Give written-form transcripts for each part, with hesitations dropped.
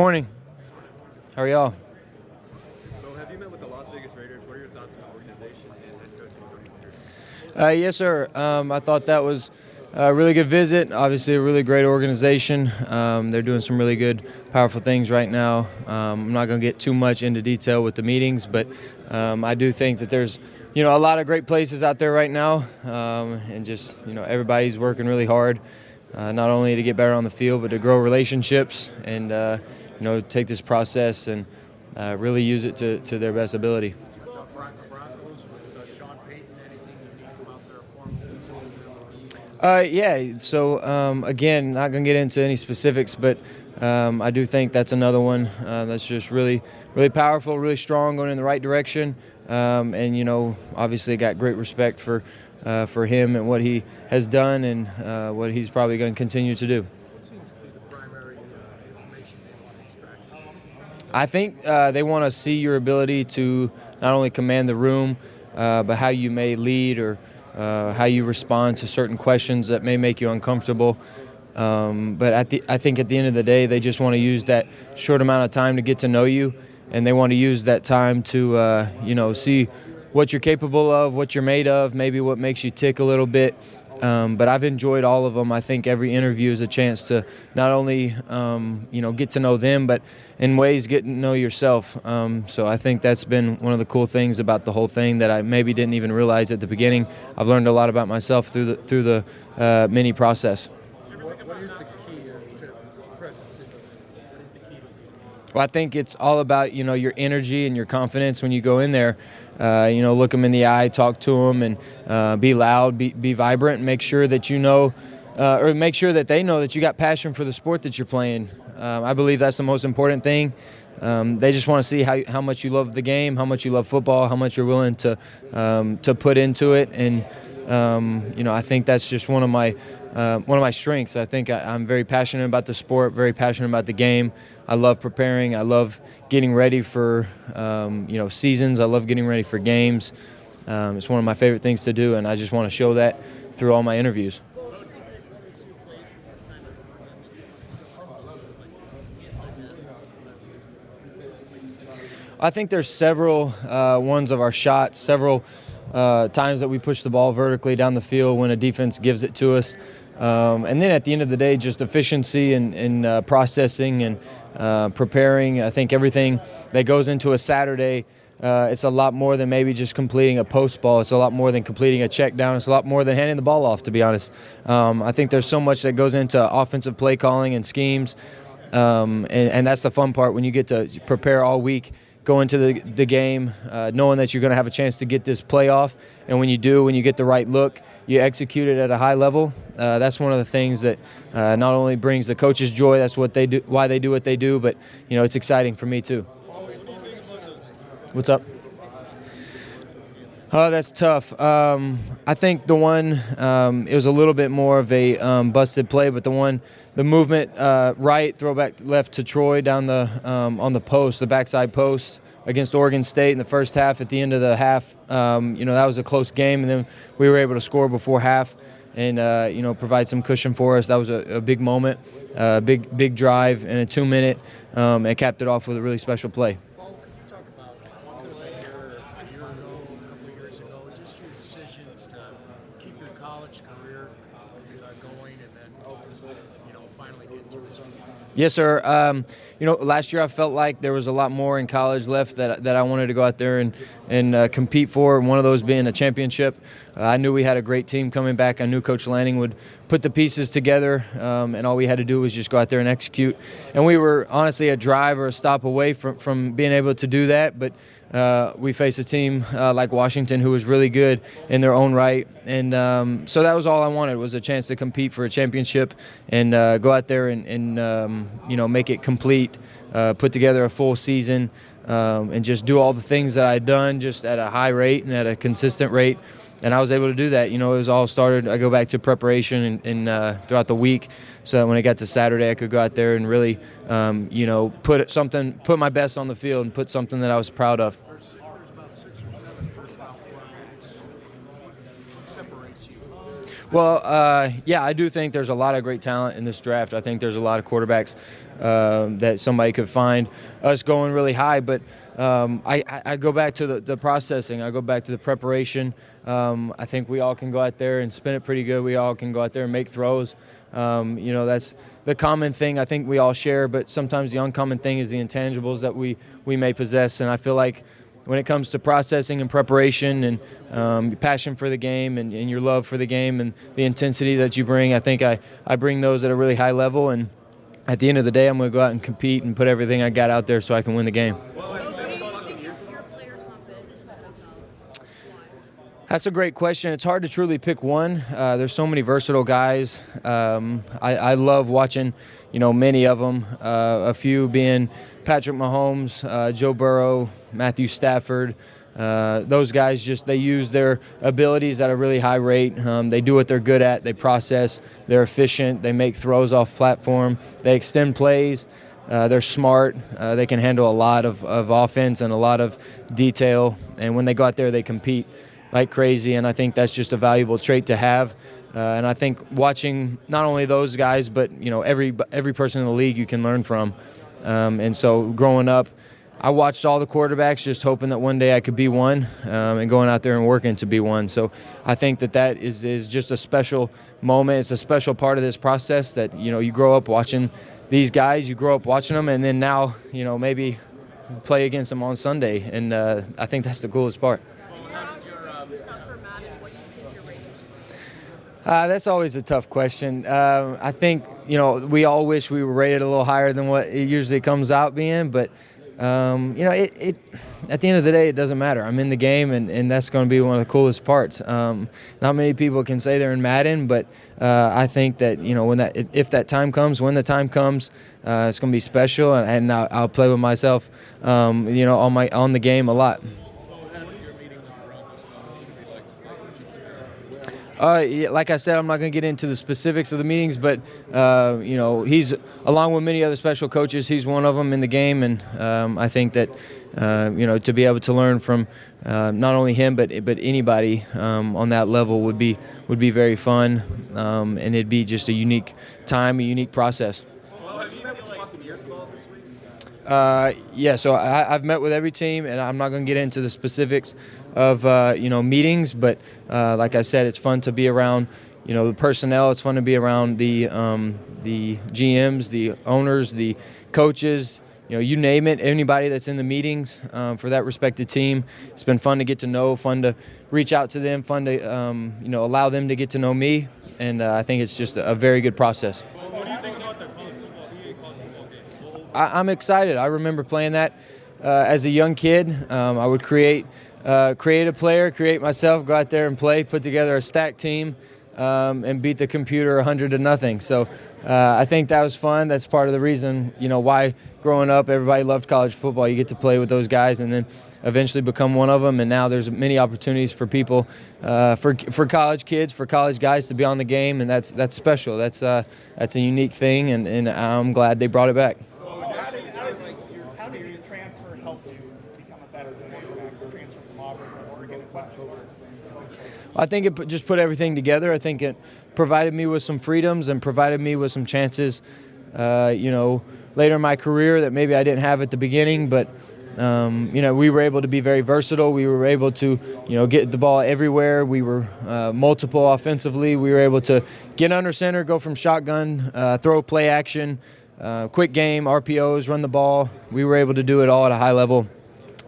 morning. How are y'all? So have you met with the Las Vegas Raiders? What are your thoughts on the organization and head coach Tony Hunter? Yes, sir. I thought that was a really good visit. Obviously, a really great organization. They're doing some really good, powerful things right now. I'm not going to get too much into detail with the meetings, but I do think that there's a lot of great places out there right now, and just everybody's working really hard, not only to get better on the field, but to grow relationships and take this process and really use it to their best ability. Yeah, so again, not going to get into any specifics, but I do think that's another one that's just really, really powerful, really strong, going in the right direction, and obviously got great respect for him and what he has done and what he's probably going to continue to do. I think they want to see your ability to not only command the room, but how you may lead or how you respond to certain questions that may make you uncomfortable. But I think at the end of the day, they just want to use that short amount of time to get to know you, and they want to use that time to see what you're capable of, what you're made of, maybe what makes you tick a little bit. But I've enjoyed all of them. I think every interview is a chance to not only get to know them, but in ways get to know yourself. So I think that's been one of the cool things about the whole thing that I maybe didn't even realize at the beginning. I've learned a lot about myself through the mini process. What is the key to presence? What is the key? Well, I think it's all about your energy and your confidence when you go in there. Look them in the eye, talk to them, and be loud, be vibrant, and make sure that or make sure that they know that you got passion for the sport that you're playing. I believe that's the most important thing. They just want to see how much you love the game, how much you love football, how much you're willing to put into it, and I think that's just one of my strengths. I think I'm very passionate about the sport, very passionate about the game. I love preparing. I love getting ready for seasons. I love getting ready for games. It's one of my favorite things to do, and I just want to show that through all my interviews. I think there's several ones of our shots, several times that we push the ball vertically down the field when a defense gives it to us. And then at the end of the day, just efficiency and processing and preparing. I think everything that goes into a Saturday, it's a lot more than maybe just completing a post ball. It's a lot more than completing a check down. It's a lot more than handing the ball off, to be honest. I think there's so much that goes into offensive play calling and schemes, and that's the fun part when you get to prepare all week, go into the game knowing that you're going to have a chance to get this playoff, and when you do, when you get the right look, you execute it at a high level. That's one of the things that not only brings the coaches joy, that's what they do, why they do what they do, but it's exciting for me too. What's up? Oh, that's tough. I think the one, it was a little bit more of a busted play, but the movement right, throwback left to Troy down on the post, the backside post against Oregon State in the first half. At the end of the half, that was a close game, and then we were able to score before half and provide some cushion for us. That was a big moment, big drive in a 2-minute, and capped it off with a really special play. Yes, sir. Last year I felt like there was a lot more in college left that I wanted to go out there and compete for, and one of those being a championship. I knew we had a great team coming back. I knew Coach Lanning would put the pieces together, and all we had to do was just go out there and execute. And we were honestly a drive or a stop away from being able to do that, but we faced a team like Washington who was really good in their own right. And so that was all I wanted, was a chance to compete for a championship and go out there and make it complete, put together a full season, and just do all the things that I'd done just at a high rate and at a consistent rate. And I was able to do that. It was all started. I go back to preparation and throughout the week, so that when it got to Saturday, I could go out there and really, put my best on the field and put something that I was proud of. separates you? Well, yeah, I do think there's a lot of great talent in this draft. I think there's a lot of quarterbacks that somebody could find us going really high. But I go back to the processing. I go back to the preparation. I think we all can go out there and spin it pretty good. We all can go out there and make throws. That's the common thing I think we all share. But sometimes the uncommon thing is the intangibles that we may possess. And I feel like when it comes to processing and preparation and passion for the game and your love for the game and the intensity that you bring, I think I bring those at a really high level. And at the end of the day, I'm going to go out and compete and put everything I got out there so I can win the game. That's a great question. It's hard to truly pick one. There's so many versatile guys. I love watching, many of them. A few being Patrick Mahomes, Joe Burrow, Matthew Stafford. Those guys they use their abilities at a really high rate. They do what they're good at. They process. They're efficient. They make throws off platform. They extend plays. They're smart. They can handle a lot of offense and a lot of detail. And when they go out there, they compete like crazy, and I think that's just a valuable trait to have. And I think watching not only those guys, but every person in the league you can learn from. And so growing up, I watched all the quarterbacks, just hoping that one day I could be one, and going out there and working to be one. So I think that is just a special moment. It's a special part of this process that you grow up watching these guys, you grow up watching them, and then now maybe play against them on Sunday. And I think that's the coolest part. That's always a tough question. I think, we all wish we were rated a little higher than what it usually comes out being, but, it at the end of the day, it doesn't matter. I'm in the game, and that's going to be one of the coolest parts. Not many people can say they're in Madden, but I think that, if that time comes, when the time comes, it's going to be special, and I'll play with myself, on the game a lot. Like I said, I'm not going to get into the specifics of the meetings, but, he's, along with many other special coaches, he's one of them in the game. And I think that, to be able to learn from not only him, but anybody on that level would be very fun. And it'd be just a unique time, a unique process. Yeah, so I've met with every team, and I'm not going to get into the specifics of meetings, but like I said, it's fun to be around the personnel. It's fun to be around the GMs, the owners, the coaches. You name it. Anybody that's in the meetings for that respected team. It's been fun to get to know, fun to reach out to them, fun to allow them to get to know me, and I think it's just a very good process. What do you think about the college football game? I'm excited. I remember playing that as a young kid. I would create a player, create myself, go out there and play, put together a stack team, and beat the computer 100-0. So I think that was fun. That's part of the reason, why growing up everybody loved college football. You get to play with those guys and then eventually become one of them. And now there's many opportunities for people, for college kids, for college guys to be on the game, and that's special. That's a unique thing, and I'm glad they brought it back. How did your transfer help you become a better quarterback? Transfer from Auburn to Oregon and Clemson? I think it just put everything together. I think it provided me with some freedoms and provided me with some chances, later in my career that maybe I didn't have at the beginning. But, we were able to be very versatile. We were able to, get the ball everywhere. We were multiple offensively. We were able to get under center, go from shotgun, throw play action, quick game, RPOs, run the ball. We were able to do it all at a high level.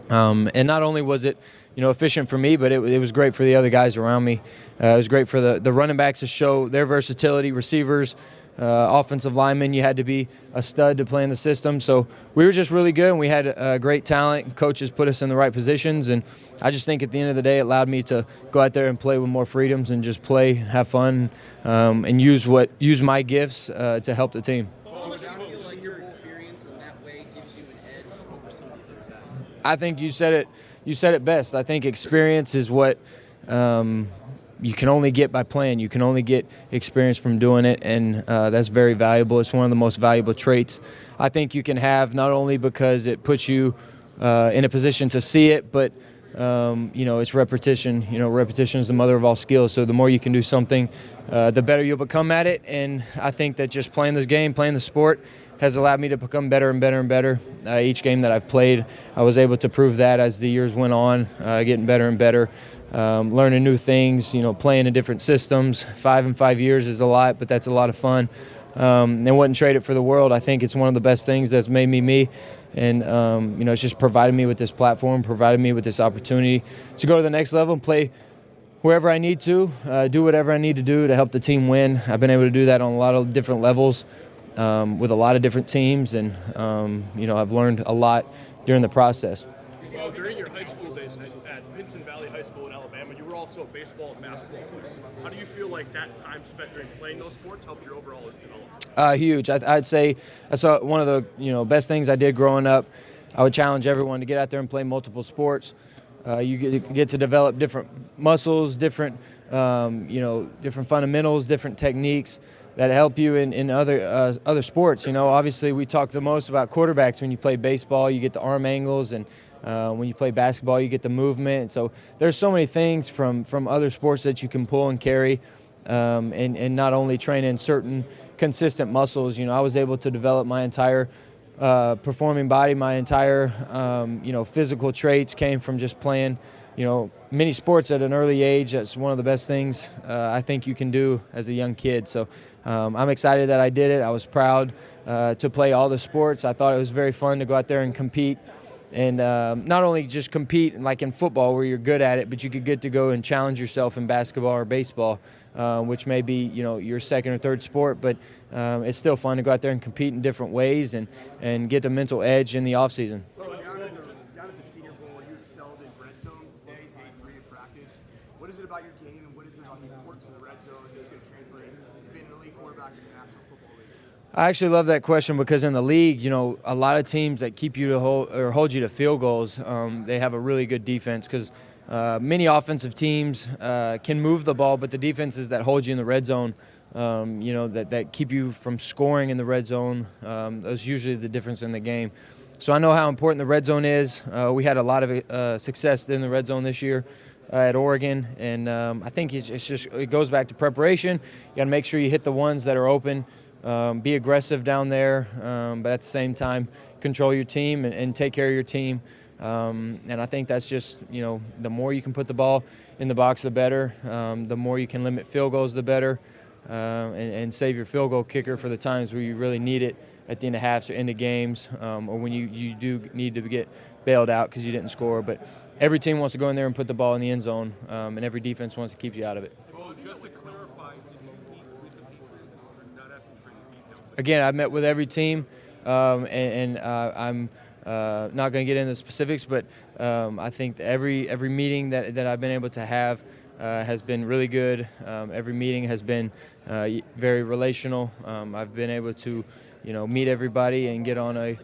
And not only was it, efficient for me, but it was great for the other guys around me. It was great for the running backs to show their versatility, receivers, offensive linemen. You had to be a stud to play in the system. So we were just really good, and we had great talent. Coaches put us in the right positions, and I just think at the end of the day it allowed me to go out there and play with more freedoms and just play, have fun, and use my gifts to help the team. Do you feel like your experience in that way gives you an edge over some of these other guys? I think you said it best. I think experience is what you can only get by playing. You can only get experience from doing it, and that's very valuable. It's one of the most valuable traits I think you can have, not only because it puts you in a position to see it, but it's repetition. Repetition is the mother of all skills. So the more you can do something, the better you'll become at it. And I think that just playing this game, playing the sport, has allowed me to become better and better and better. Each game that I've played, I was able to prove that as the years went on, getting better and better, learning new things, playing in different systems. 5 in 5 years is a lot, but that's a lot of fun. And wouldn't trade it for the world. I think it's one of the best things that's made me me. And, it's just provided me with this platform, provided me with this opportunity to go to the next level and play wherever I need to, do whatever I need to do to help the team win. I've been able to do that on a lot of different levels with a lot of different teams. And, I've learned a lot during the process. Well, during your high school days at Vincent Valley High School in Alabama, you were also a baseball and basketball player. How do you feel like that time spent during playing those sports helped your overall development? Huge. I'd say that's one of the best things I did growing up. I would challenge everyone to get out there and play multiple sports. You get to develop different muscles, different fundamentals, different techniques that help you in other sports. Obviously we talk the most about quarterbacks. When you play baseball, you get the arm angles, and when you play basketball, you get the movement. So there's so many things from other sports that you can pull and carry, and not only train in certain consistent muscles. I was able to develop my entire performing body, my entire physical traits came from just playing many sports at an early age. That's one of the best things I think you can do as a young kid. So I'm excited that I did it. I was proud to play all the sports. I thought it was very fun to go out there and compete. And not only just compete like in football where you're good at it, but you could get to go and challenge yourself in basketball or baseball, which may be your second or third sport, but it's still fun to go out there and compete in different ways and get the mental edge in the off season. Down at the Senior Bowl, you excelled in red zone day 3 of practice. What is it about your game, and what is it about the importance of the red zone that's going to translate to being an elite quarterback in the National Football League? I actually love that question because in the league, a lot of teams that keep you to hold you to field goals, they have a really good defense because many offensive teams can move the ball, but the defenses that hold you in the red zone, that keep you from scoring in the red zone, that's usually the difference in the game. So I know how important the red zone is. We had a lot of success in the red zone this year at Oregon, and I think it goes back to preparation. You got to make sure you hit the ones that are open. Be aggressive down there, but at the same time, control your team and take care of your team. And I think that's just, the more you can put the ball in the box, the better. The more you can limit field goals, the better. And save your field goal kicker for the times where you really need it at the end of halves or end of games, or when you do need to get bailed out because you didn't score. But every team wants to go in there and put the ball in the end zone, and every defense wants to keep you out of it. Well, just to clarify, did you meet with the people not asking for any details? Again, I've met with every team, and I'm not going to get into the specifics, but I think every meeting that I've been able to have has been really good. Every meeting has been very relational. I've been able to, meet everybody and get on a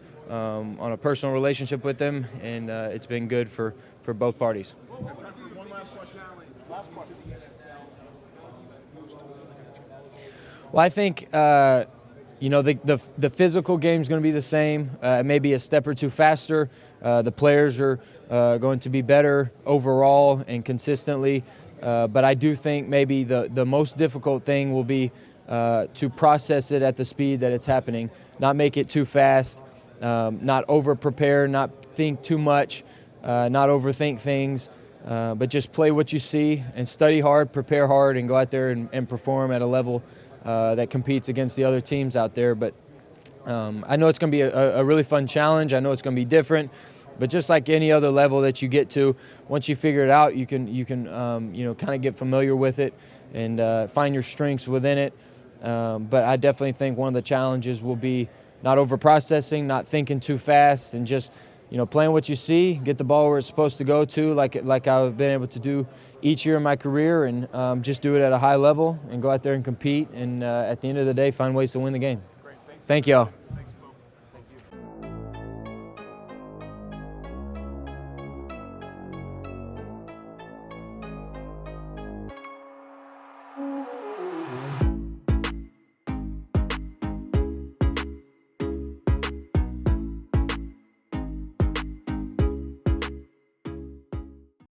personal relationship with them, and it's been good for both parties. One last question. Well, I think the physical game is going to be the same. Maybe a step or two faster. The players are going to be better overall and consistently. But I do think maybe the most difficult thing will be to process it at the speed that it's happening, not make it too fast, not over-prepare, not think too much, not overthink things, but just play what you see and study hard, prepare hard, and go out there and perform at a level that competes against the other teams out there. But I know it's going to be a really fun challenge. I know it's going to be different. But just like any other level that you get to, once you figure it out, you can kind of get familiar with it and find your strengths within it. But I definitely think one of the challenges will be not over-processing, not thinking too fast, and just playing what you see, get the ball where it's supposed to go to, like I've been able to do each year in my career, and just do it at a high level and go out there and compete. And at the end of the day, find ways to win the game. Great. Thanks. Thank you all.